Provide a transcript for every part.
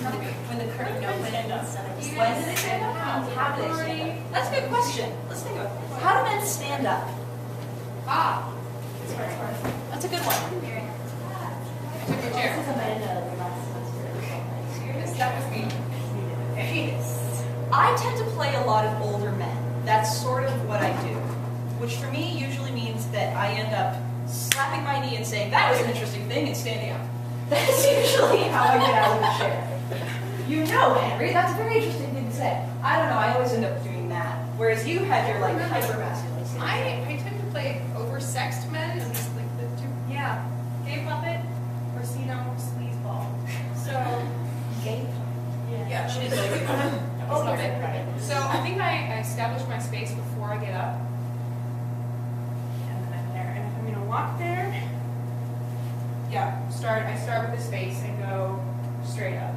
When the curtain opens. When do they stand up? How do they stand up? That's a good question. Let's think about it. How do men stand up? That's a good one. I tend to play a lot of older men. That's sort of what I do. Which for me usually means that I end up slapping my knee and saying, that was an interesting thing, and standing up. That's usually how I get out of the chair. You know, Henry, that's a very interesting thing to say. I don't know, I always end up doing that. Whereas you had your like hyper-masculine stance. I tend to play over-sexed men, and just like the two, gay puppet or sleazeball. So, Gay puppet. Yeah, she is like a puppet. So I think I establish my space before I get up. And then I'm there. And if I'm gonna walk there, I start with the space and go straight up.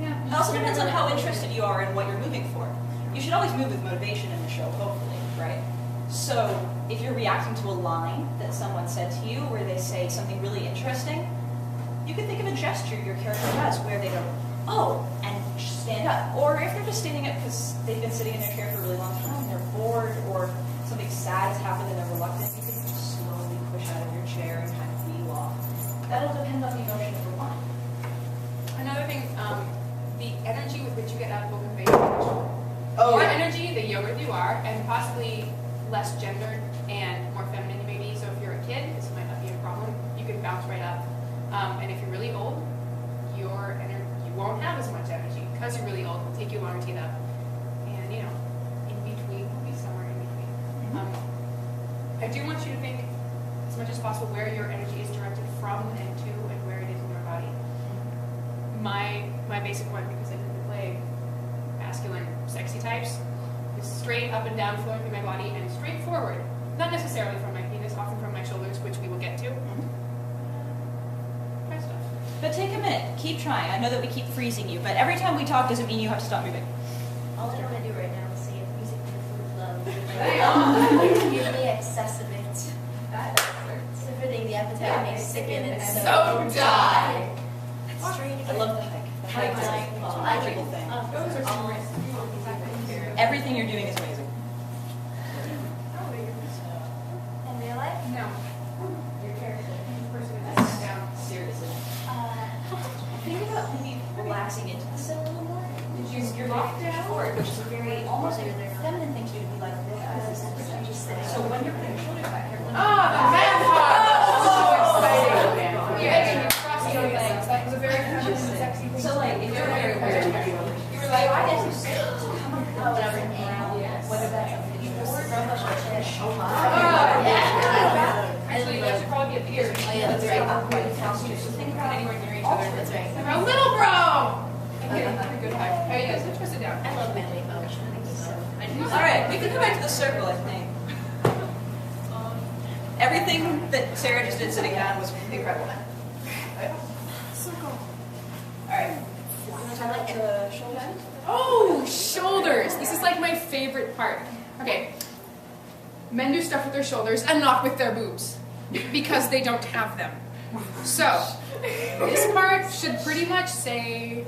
Yeah. It also depends on how interested you are in what you're moving for. You should always move with motivation in the show, hopefully, right? So if you're reacting to a line that someone said to you where they say something really interesting, you can think of a gesture your character does where they go, oh, and stand up. Or if they're just standing up because they've been sitting in their chair for a really long time, they're bored, or something sad has happened and they're reluctant, you can just slowly push out of your chair and kind of wheel off. That'll depend on the emotion of the line. Another thing, the energy with which you get out of open face. More energy, the younger you are, and possibly less gendered and more feminine you may be. So if you're a kid, this might not be a problem. You can bounce right up. And if you're really old, you won't have as much energy because you're really old. It'll take you longer to get up. And in between, will be somewhere in between. I do want you to think as much as possible where your energy is directed from and to, and where it is in your body. My basic one, because I tend to play masculine, sexy types, is straight up and down flowing through my body and straight forward. Not necessarily from my penis, often from my shoulders, which we will get to. Try stuff. But take a minute. Keep trying. I know that we keep freezing you, but every time we talk doesn't mean you have to stop moving. All I want to do right now is see if music for the food love. Give me excess of it. It's everything the appetite makes sicken and so die. That's strange. I love the hike. The hike is a magical thing. Those are some risks. Everything you're doing is amazing. In real life? No. Your character. Down. Seriously. Think about maybe relaxing into the sit a little more. You're locked down forward, which is a very almost a feminine thing to do to be like this. So when you're putting your shoulders back here, The man part! So exciting. Yeah, crossing your legs. That was a very feminine, sexy thing. so like if you're very weird, you were like, why did you sit? Whatever whether that's something you just Actually, that should probably be a beard. Oh yeah, that's right. So think about Anywhere near each other. That's right. A little bro! Okay, good hike. Oh, yeah, so twist it down. I love manly emotion. All right, we can go back to the circle, I think. Everything that Sarah just did sitting down was incredible. So cool. All right. I like the shoulders. Oh, shoulders. This is like my favorite part. Okay. Men do stuff with their shoulders and not with their boobs because they don't have them. So, this part should pretty much say,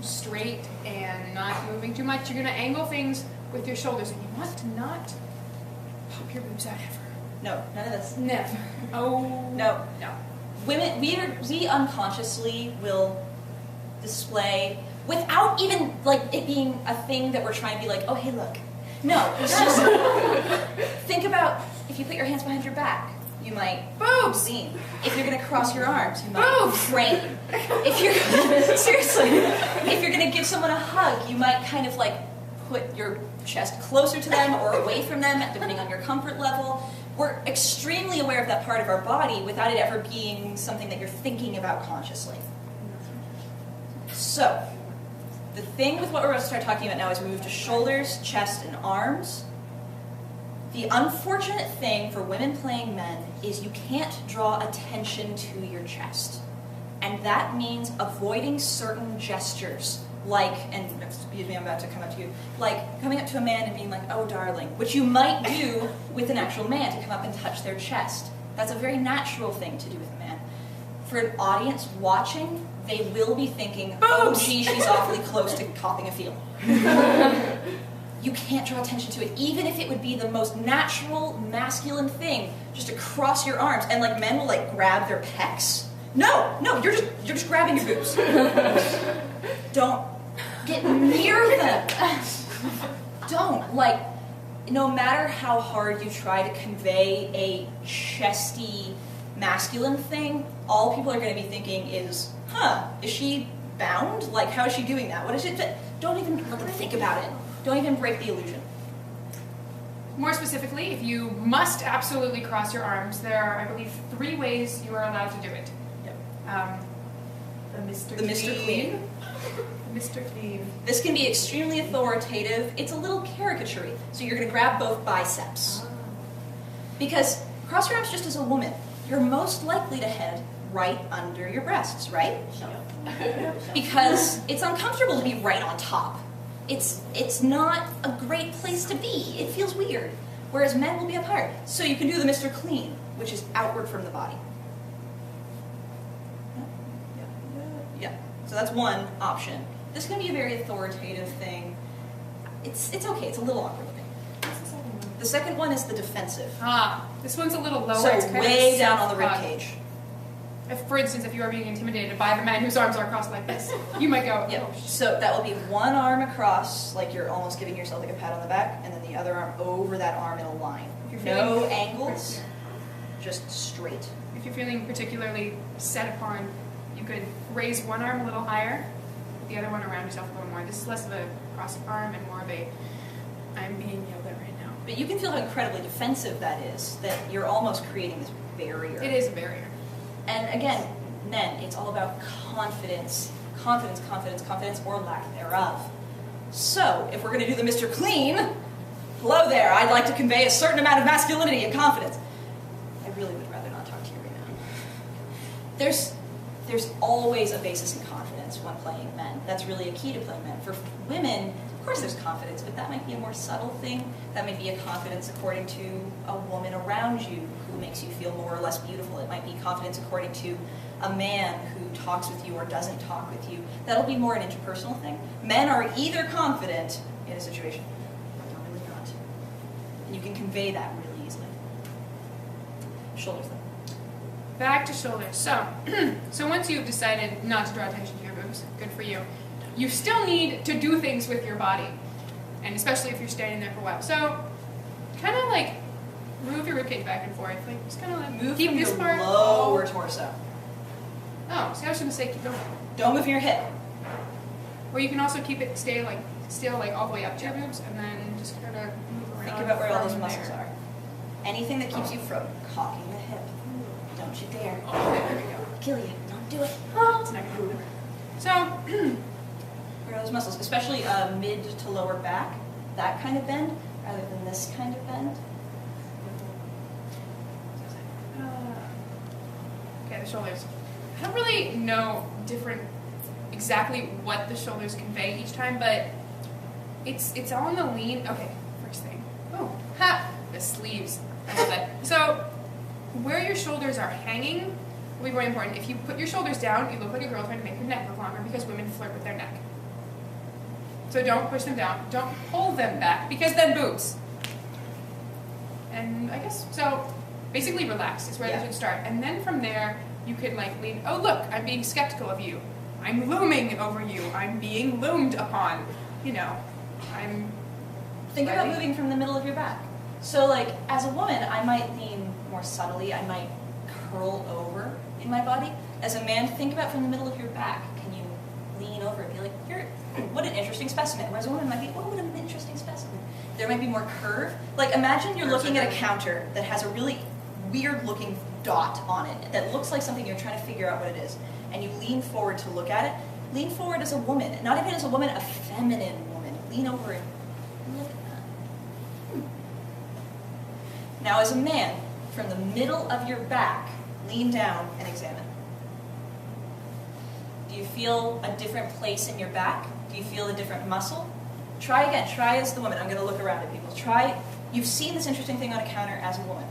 straight and not moving too much. You're going to angle things with your shoulders, and you want to not pop your boobs out ever. No, none of this. Never. Oh. No. No. Women, we unconsciously will display without even like it being a thing that we're trying to be like, oh hey look. No, it's just think about if you put your hands behind your back, you might boobs lean. If you're gonna cross your arms, you might boobs crane. If you're seriously, if you're gonna give someone a hug, you might kind of like put your chest closer to them or away from them, depending on your comfort level. We're extremely aware of that part of our body without it ever being something that you're thinking about consciously. So, the thing with what we're going to start talking about now is we move to shoulders, chest, and arms. The unfortunate thing for women playing men is you can't draw attention to your chest. And that means avoiding certain gestures, like, and excuse me, I'm about to come up to you, like coming up to a man and being like, oh darling, which you might do with an actual man to come up and touch their chest. That's a very natural thing to do with a man. for an audience watching, they will be thinking, oh gee, she's awfully close to copping a feel. You can't draw attention to it, even if it would be the most natural, masculine thing, just to cross your arms, and like men will like grab their pecs. No, you're just grabbing your boobs. Don't get near them. Don't, like, no matter how hard you try to convey a chesty, masculine thing, all people are going to be thinking is, is she bound? Like, how is she doing that? What is it? Don't even let them think about it. Don't even break the illusion. More specifically, if you must absolutely cross your arms, there are, I believe, 3 ways you are allowed to do it. Yep. The Mr. Clean. Mr. Clean. This can be extremely authoritative. It's a little caricature-y. So you're going to grab both biceps. Because cross your arms just as a woman, you're most likely to head right under your breasts, right? Because it's uncomfortable to be right on top. It's not a great place to be. It feels weird. Whereas men will be up higher. So you can do the Mr. Clean, which is outward from the body. Yeah. So that's one option. This can be a very authoritative thing. It's okay. It's a little awkward looking. What's the second one? The second one is the defensive. This one's a little lower. So it's kind way of down on the rib self-hug. cage. If, for instance, if you are being intimidated by the man whose arms are crossed like this, you might go, Yeah. oh, So that will be one arm across, like you're almost giving yourself like a pat on the back, and then the other arm over that arm in a line. You're No feeling- angles, just straight. If you're feeling particularly set upon, you could raise one arm a little higher, the other one around yourself a little more. This is less of a crossed arm and more of a, I'm being yelled at right now. But you can feel how incredibly defensive that is, that you're almost creating this barrier. It is a barrier. And again, men, it's all about confidence. Confidence, or lack thereof. So, if we're going to do the Mr. Clean, hello there, I'd like to convey a certain amount of masculinity and confidence. I really would rather not talk to you right now. There's always a basis in confidence when playing men. That's really a key to playing men. For women, of course there's confidence, but that might be a more subtle thing. That might be a confidence according to a woman around you who makes you feel more or less beautiful. It might be confidence according to a man who talks with you or doesn't talk with you. That'll be more an interpersonal thing. Men are either confident in a situation, or they're really not. And you can convey that really easily. Shoulders then. Back to shoulders. So once you've decided not to draw attention to your boobs, good for you. You still need to do things with your body, and especially if you're standing there for a while. So, kind of like move your ribcage back and forth. Like just kind of like Move keep from this your part. lower torso. Oh, see, I was going to say keep going. Don't move your hip. Or you can also keep it still like all the way up to your boobs, and then just kind of move around. Think about where all those from muscles there. are. Anything that keeps you from cocking the hip. Don't you dare. Oh, there we go. Kill you. Don't do it. It's not gonna happen. So, Where are those muscles? Especially mid to lower back. That kind of bend, rather than this kind of bend. okay, the shoulders. I don't really know exactly what the shoulders convey each time, but it's on the lean. Okay, first thing. Oh, the sleeves. I love that. So, where your shoulders are hanging will be very important. If you put your shoulders down, you look like a girl trying to make your neck look longer because women flirt with their neck. So don't push them down. Don't pull them back because then boobs. And I guess, so basically relax is where you should start. And then from there, you can like lean, oh look, I'm being skeptical of you. I'm looming over you. I'm being loomed upon. You know, Think about moving from the middle of your back. So like, as a woman, I might lean more subtly. I might curl over in my body. As a man, think about from the middle of your back. Can you lean over and be like, what an interesting specimen. Whereas a woman might be, oh, what an interesting specimen. There might be more curve. Like, imagine you're looking at a counter that has a really weird looking dot on it that looks like something you're trying to figure out what it is. And you lean forward to look at it. Lean forward as a woman. Not even as a woman, a feminine woman. Lean over and look at that. Now, as a man, from the middle of your back, lean down and examine. Do you feel a different place in your back? Do you feel a different muscle? Try again. Try as the woman. I'm going to look around at people. Try. You've seen this interesting thing on a counter as a woman.